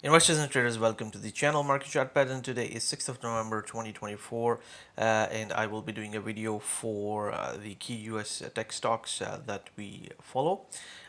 Investors and traders, welcome to the channel Market Chart Pattern. Today is 6th of November 2024, and I will be doing a video for the key US tech stocks that we follow.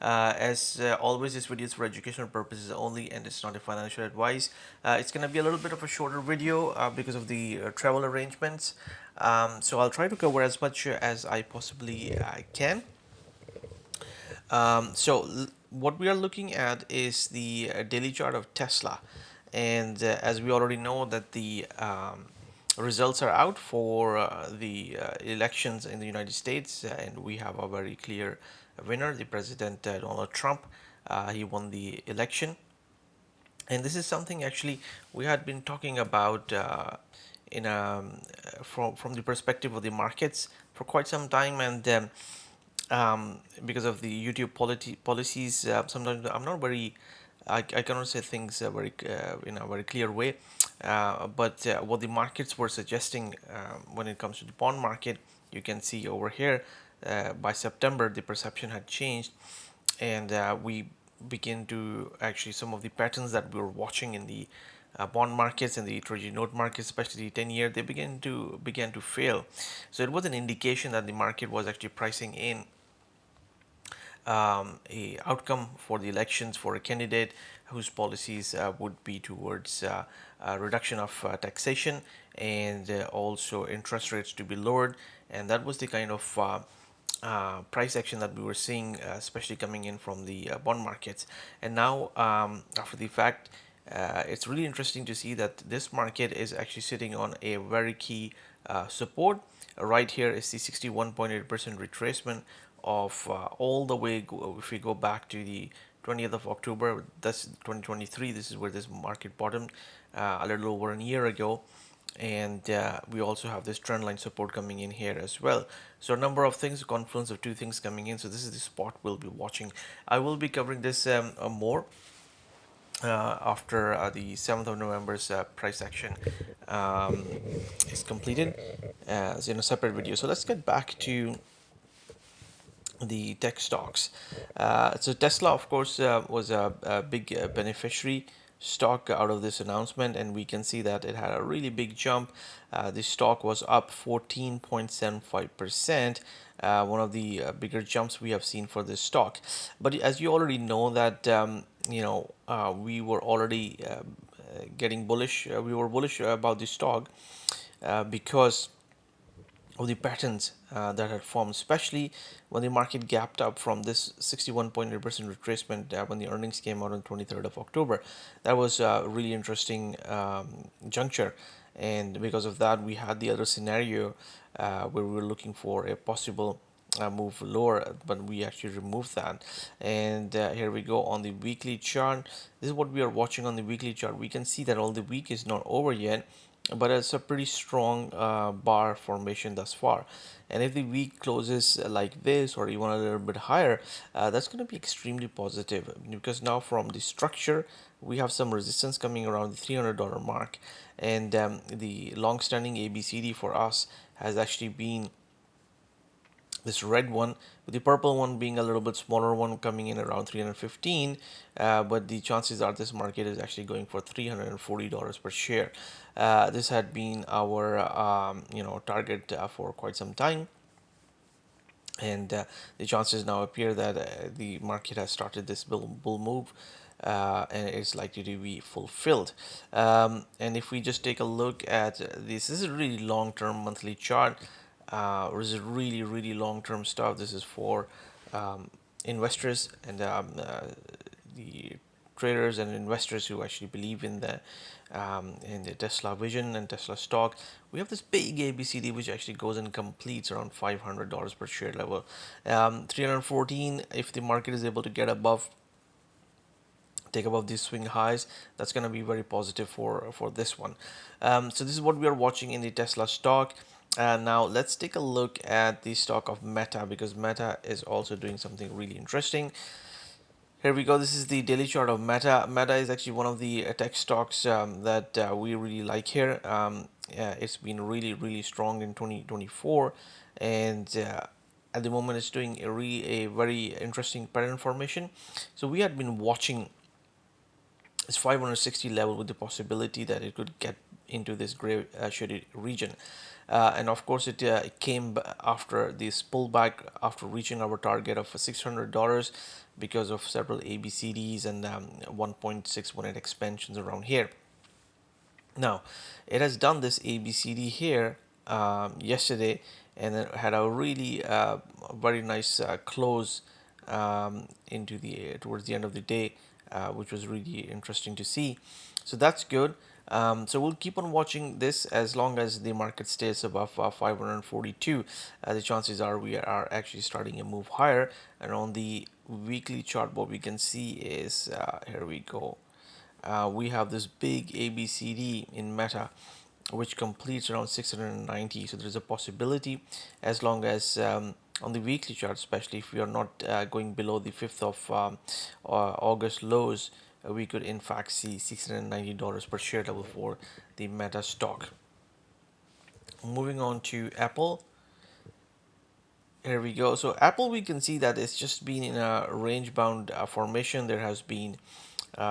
As always, this video is for educational purposes only and it's not a financial advice. It's going to be a little bit of a shorter video because of the travel arrangements. So I'll try to cover as much as I possibly can. What we are looking at is the daily chart of Tesla, and as we already know that the results are out for the elections in the United States, and we have a very clear winner, the President Donald Trump. He won the election, and this is something actually we had been talking about in from the perspective of the markets for quite some time, and because of the YouTube policies, sometimes I'm not very, I cannot say things very in a very clear way. But what the markets were suggesting when it comes to the bond market, you can see over here by September the perception had changed, and we begin to actually some of the patterns that we were watching in the bond markets and the treasury note markets, especially the 10-year, they began to fail. So it was an indication that the market was actually pricing in a outcome for the elections for a candidate whose policies would be towards reduction of taxation and also interest rates to be lowered, and that was the kind of price action that we were seeing, especially coming in from the bond markets. And now, after the fact, it's really interesting to see that this market is actually sitting on a very key support. Right here is the 61.8% retracement of all the way. If we go back to the 20th of October, that's 2023. This is where this market bottomed a little over a year ago, and we also have this trend line support coming in here as well. So a number of things, confluence of two things coming in. So this is the spot we'll be watching. I will be covering this more after the 7th of November's price action is completed as in a separate video. So let's get back to the tech stocks. So Tesla, of course, was a big beneficiary stock out of this announcement, and we can see that it had a really big jump. The stock was up 14.75%, one of the bigger jumps we have seen for this stock. But as you already know that we were already getting bullish. We were bullish about the stock because of the patterns that had formed, especially when the market gapped up from this 61.8% retracement when the earnings came out on 23rd of October. That was a really interesting juncture, and because of that, we had the other scenario where we were looking for a possible move lower, but we actually removed that. And here we go on the weekly chart. This is what we are watching on the weekly chart. We can see that all the week is not over yet, but it's a pretty strong bar formation thus far. And if the week closes like this or even a little bit higher, that's going to be extremely positive, because now from the structure we have some resistance coming around the $300 mark, and the long-standing ABCD for us has actually been this red one, with the purple one being a little bit smaller one coming in around 315, but the chances are this market is actually going for $340 per share. This had been our target for quite some time, and the chances now appear that the market has started this bull move, and it's likely to be fulfilled. And if we just take a look at this is a really long-term monthly chart. This is really long-term stuff. This is for investors and the traders and investors who actually believe in the Tesla vision and Tesla stock. We have this big ABCD which actually goes and completes around $500 per share level. 314, if the market is able to get above, take above these swing highs, that's going to be very positive for this one. So this is what we are watching in the Tesla stock. Now let's take a look at the stock of Meta, because Meta is also doing something really interesting. Here we go. This is the daily chart of Meta. Meta is actually one of the tech stocks that we really like here. It's been really strong in 2024, and at the moment it's doing a very interesting pattern formation. So we had been watching It's 560 level with the possibility that it could get into this gray shaded region. And of course, it came after this pullback after reaching our target of $600 because of several ABCDs and 1.618 expansions around here. Now, it has done this ABCD here yesterday, and it had a really very nice close into the towards the end of the day, which was really interesting to see. So that's good. So we'll keep on watching this as long as the market stays above 542. The chances are we are actually starting a move higher. And on the weekly chart, what we can see is here we go. We have this big ABCD in Meta, which completes around 690. So there's a possibility, as long as on the weekly chart, especially if we are not going below the 5th of August lows, we could in fact see $690 per share level for the Meta stock. Moving on to Apple. Here we go. So Apple, we can see that it's just been in a range bound formation. There has been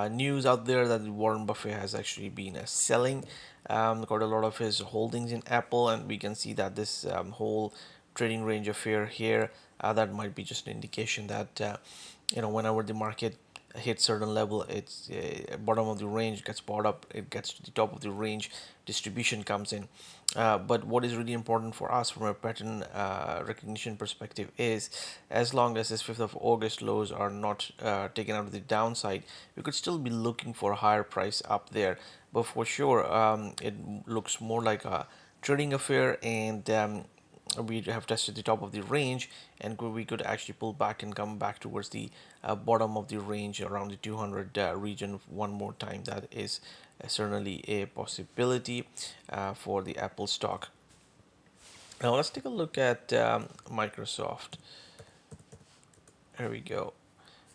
news out there that Warren Buffett has actually been selling quite a lot of his holdings in Apple, and we can see that this whole trading range affair here, that might be just an indication that whenever the market hits certain level, it's bottom of the range gets bought up, it gets to the top of the range, distribution comes in. But what is really important for us from a pattern recognition perspective is, as long as this 5th of August lows are not taken out of the downside, we could still be looking for a higher price up there. But for sure, it looks more like a trading affair, and we have tested the top of the range, and we could actually pull back and come back towards the bottom of the range around the 200 region one more time. That is certainly a possibility for the Apple stock. Now let's take a look at Microsoft. Here we go.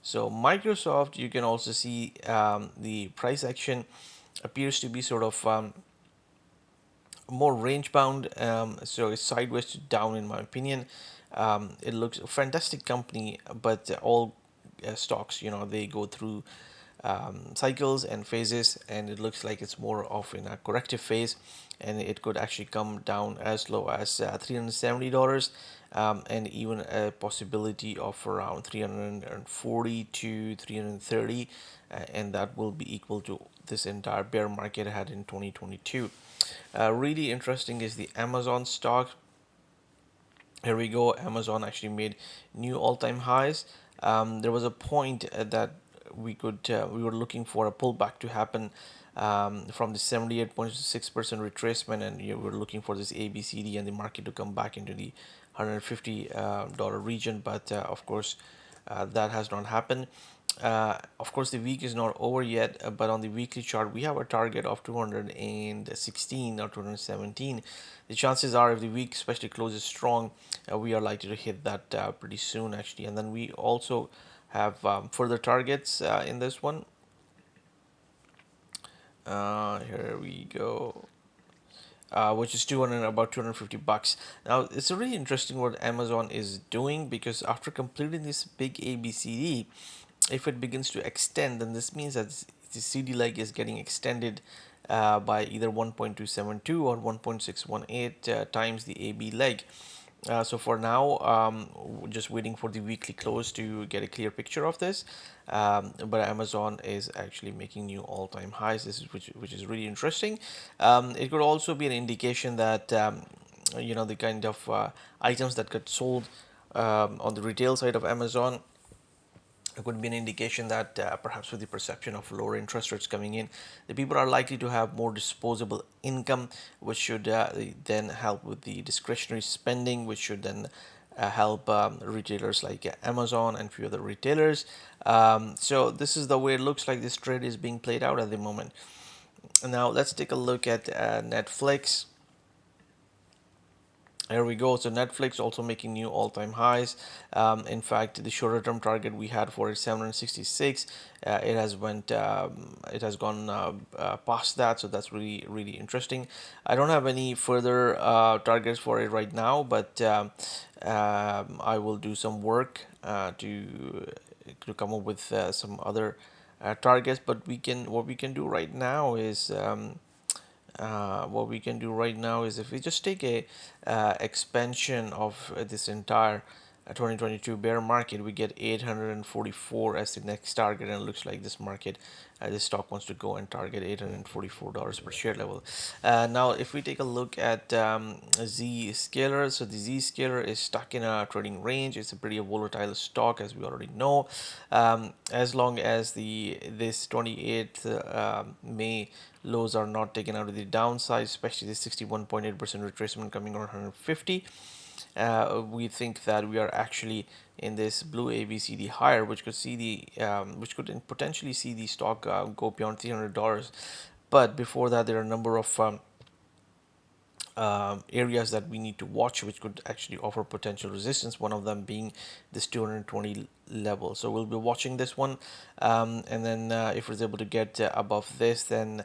So Microsoft, you can also see the price action appears to be sort of more range bound, so it's sideways to down in my opinion. It looks a fantastic company, but all stocks, they go through cycles and phases, and it looks like it's more of in a corrective phase, and it could actually come down as low as $370, and even a possibility of around 340 to 330, and that will be equal to this entire bear market had in 2022. Really interesting is the Amazon stock. Here we go. Amazon actually made new all-time highs. There was a point that we were looking for a pullback to happen from the 78.6% retracement, and you were looking for this ABCD and the market to come back into the $150 region. But of course, that has not happened. Of course, the week is not over yet, but on the weekly chart, we have a target of 216 or 217. The chances are, if the week especially closes strong, we are likely to hit that pretty soon, actually. And then we also have further targets in this one. Here we go. Which is about 250 bucks. Now it's really interesting what Amazon is doing, because after completing this big ABCD, if it begins to extend, then this means that the CD leg is getting extended by either 1.272 or 1.618 times the AB leg. So for now, just waiting for the weekly close to get a clear picture of this. But Amazon is actually making new all-time highs. This is which is really interesting. It could also be an indication that the kind of items that get sold on the retail side of Amazon, it could be an indication that perhaps with the perception of lower interest rates coming in, the people are likely to have more disposable income, which should then help with the discretionary spending, which should then help retailers like Amazon and few other retailers. So this is the way it looks like this trade is being played out at the moment. Now let's take a look at Netflix. There we go. So Netflix also making new all-time highs. In fact, the shorter-term target we had for it 766, it has gone past that. So that's really interesting. I don't have any further targets for it right now, but I will do some work to come up with some other targets. But what we can do right now is what we can do right now is if we just take a expansion of this entire 2022 bear market, we get 844 as the next target, and it looks like this market, this stock wants to go and target $844 per share level. Now, if we take a look at Z scalar, so the Z scalar is stuck in a trading range. It's a pretty volatile stock, as we already know. As long as this 28th May lows are not taken out of the downside, especially the 61.8% retracement coming around 150. We think that we are actually in this blue ABCD higher, which could see which could potentially see the stock go beyond $300. But before that, there are a number of areas that we need to watch, which could actually offer potential resistance. One of them being this 220 level. So we'll be watching this one, and then if it's able to get above this, then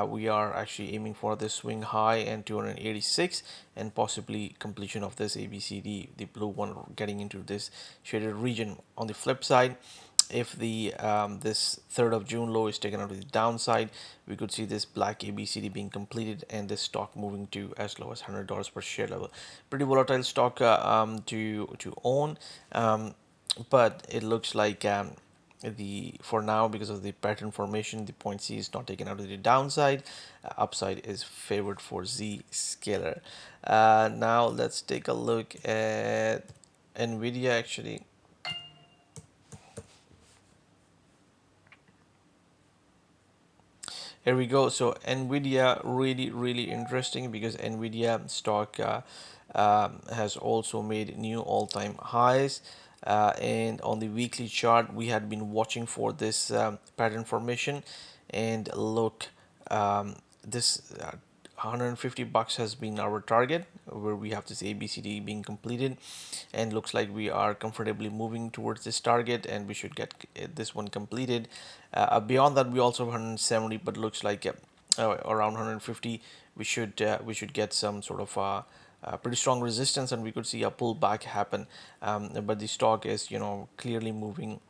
we are actually aiming for this swing high and 286, and possibly completion of this ABCD, the blue one, getting into this shaded region. On the flip side, if the this 3rd of June low is taken out of the downside, we could see this black ABCD being completed and this stock moving to as low as $100 per share level. Pretty volatile stock to own, but it looks like the for now, because of the pattern formation, the point C is not taken out of the downside. Upside is favored for Z scalar. Now let's take a look at NVDA actually. Here we go. So NVIDIA, really interesting, because NVIDIA stock has also made new all-time highs. And on the weekly chart, we had been watching for this pattern formation, and look, this 150 bucks has been our target, where we have this ABCD being completed, and looks like we are comfortably moving towards this target, and we should get this one completed. Beyond that, we also have 170, but looks like around 150 we should get some sort of pretty strong resistance, and we could see a pullback happen. But the stock is, clearly moving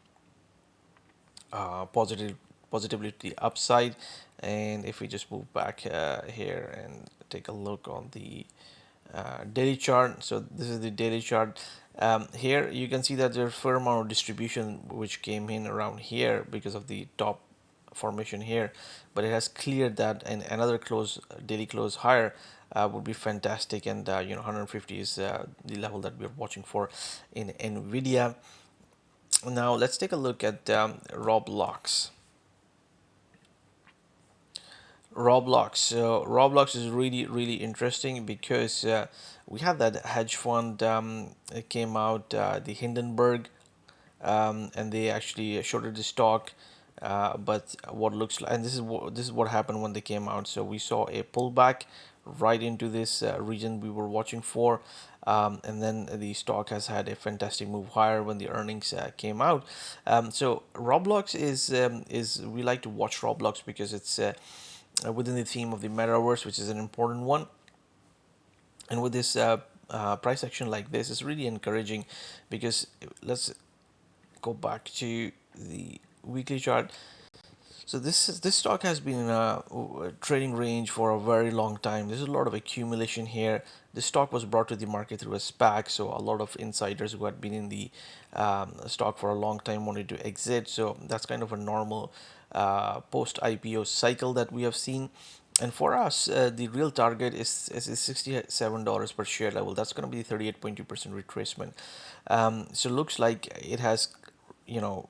positively to the upside. And if we just move back here and take a look on the daily chart, so this is the daily chart. Here you can see that there's a fair amount of distribution which came in around here because of the top formation here, but it has cleared that, and another daily close higher would be fantastic. And 150 is the level that we're watching for in NVIDIA. Now let's take a look at Roblox. Roblox is really interesting, because we have that hedge fund, it came out, the Hindenburg, and they actually shorted the stock. But what looks like, and this is what happened when they came out. So we saw a pullback right into this region we were watching for, and then the stock has had a fantastic move higher when the earnings came out. So Roblox is we like to watch Roblox because it's within the theme of the metaverse, which is an important one. And with this price action like this, it's really encouraging, because let's go back to the weekly chart. So this stock has been in a trading range for a very long time. There's a lot of accumulation here. This stock was brought to the market through a SPAC, so a lot of insiders who had been in the stock for a long time wanted to exit. So that's kind of a normal post IPO cycle that we have seen. And for us, the real target is $67 per share level. That's going to be the 38.2% retracement. So looks like it has, you know.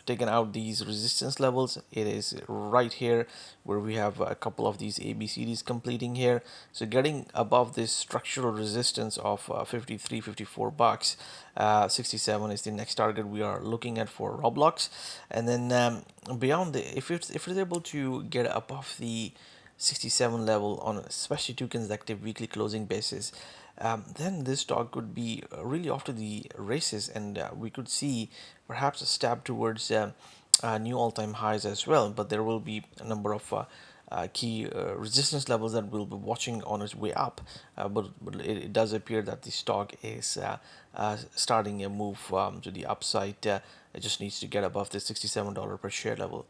Taken out these resistance levels. It is right here where we have a couple of these ABCDs completing here. So getting above this structural resistance of 53, 54 bucks, 67 is the next target we are looking at for Roblox. And then beyond if it's able to get above the 67 level on especially 2 consecutive weekly closing basis, then this stock could be really off to the races, and we could see perhaps a step towards new all-time highs as well. But there will be a number of key resistance levels that we'll be watching on its way up. But it does appear that the stock is starting a move to the upside It just needs to get above the $67 per share level.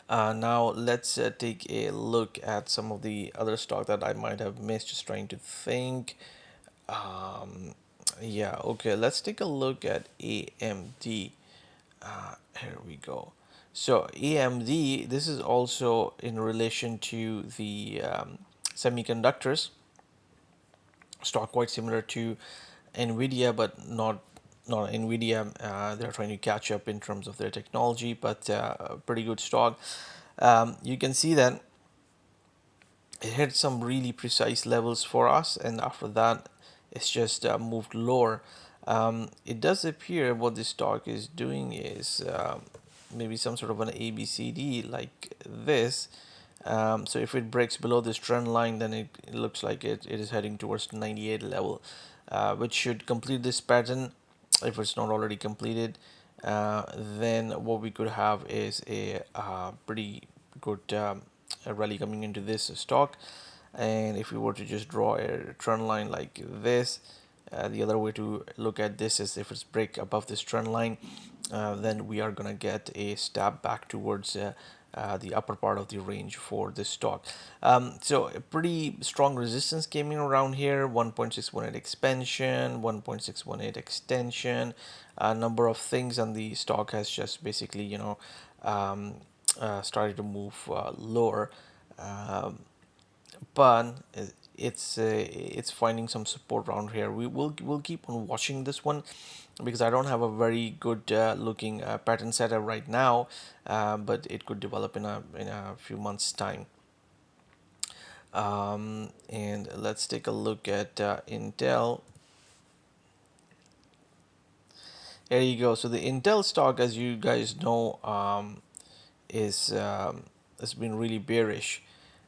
Now let's take a look at some of the other stock that I might have missed. Just trying to think. Um, yeah, okay. Let's take a look at AMD. Here we go. So AMD, this is also in relation to the semiconductors stock, quite similar to NVDA, but not NVIDIA. They're trying to catch up in terms of their technology, but pretty good stock. You can see that it hit some really precise levels for us, and after that it's just moved lower. It does appear what this stock is doing is maybe some sort of an ABCD like this. So if it breaks below this trend line, then it looks like it is heading towards the 98 level, which should complete this pattern. If it's not already completed, then what we could have is a pretty good rally coming into this stock. And if we were to just draw a trend line like this, the other way to look at this is if it's break above this trend line, then we are gonna get a stab back towards the upper part of the range for this stock. So a pretty strong resistance came in around here: 1.618 expansion, 1.618 extension, a number of things, and the stock has just basically, started to move lower. Um, but it's finding some support around here. We'll keep on watching this one because I don't have a very good looking pattern setup right now, but it could develop in a few months time. And let's take a look at Intel. There you go. So the Intel stock, as you guys know, is has been really bearish,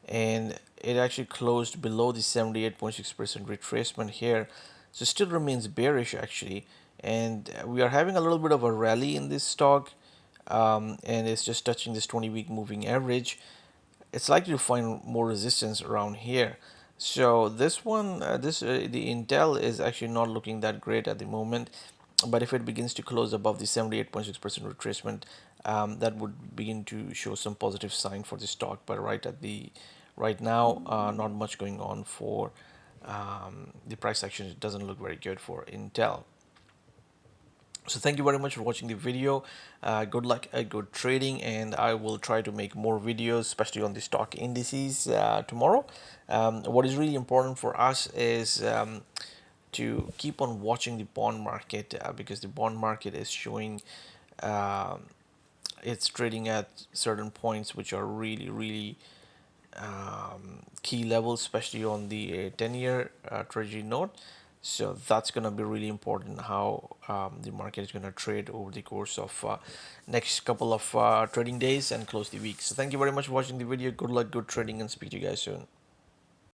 and it actually closed below the 78.6% retracement here, so still remains bearish actually. And we are having a little bit of a rally in this stock, and it's just touching this 20-week moving average. It's likely to find more resistance around here. So this one, the Intel is actually not looking that great at the moment, but if it begins to close above the 78.6% retracement, that would begin to show some positive sign for the stock. But right now, not much going on for the price action. It doesn't look very good for Intel. So thank you very much for watching the video. Good luck at good trading, and I will try to make more videos, especially on the stock indices tomorrow. What is really important for us is to keep on watching the bond market, because the bond market is showing um it's trading at certain points which are really key levels, especially on the 10-year treasury note. So that's going to be really important how the market is going to trade over the course of next couple of trading days and close the week. So thank you very much for watching the video. Good luck, good trading, and speak to you guys soon.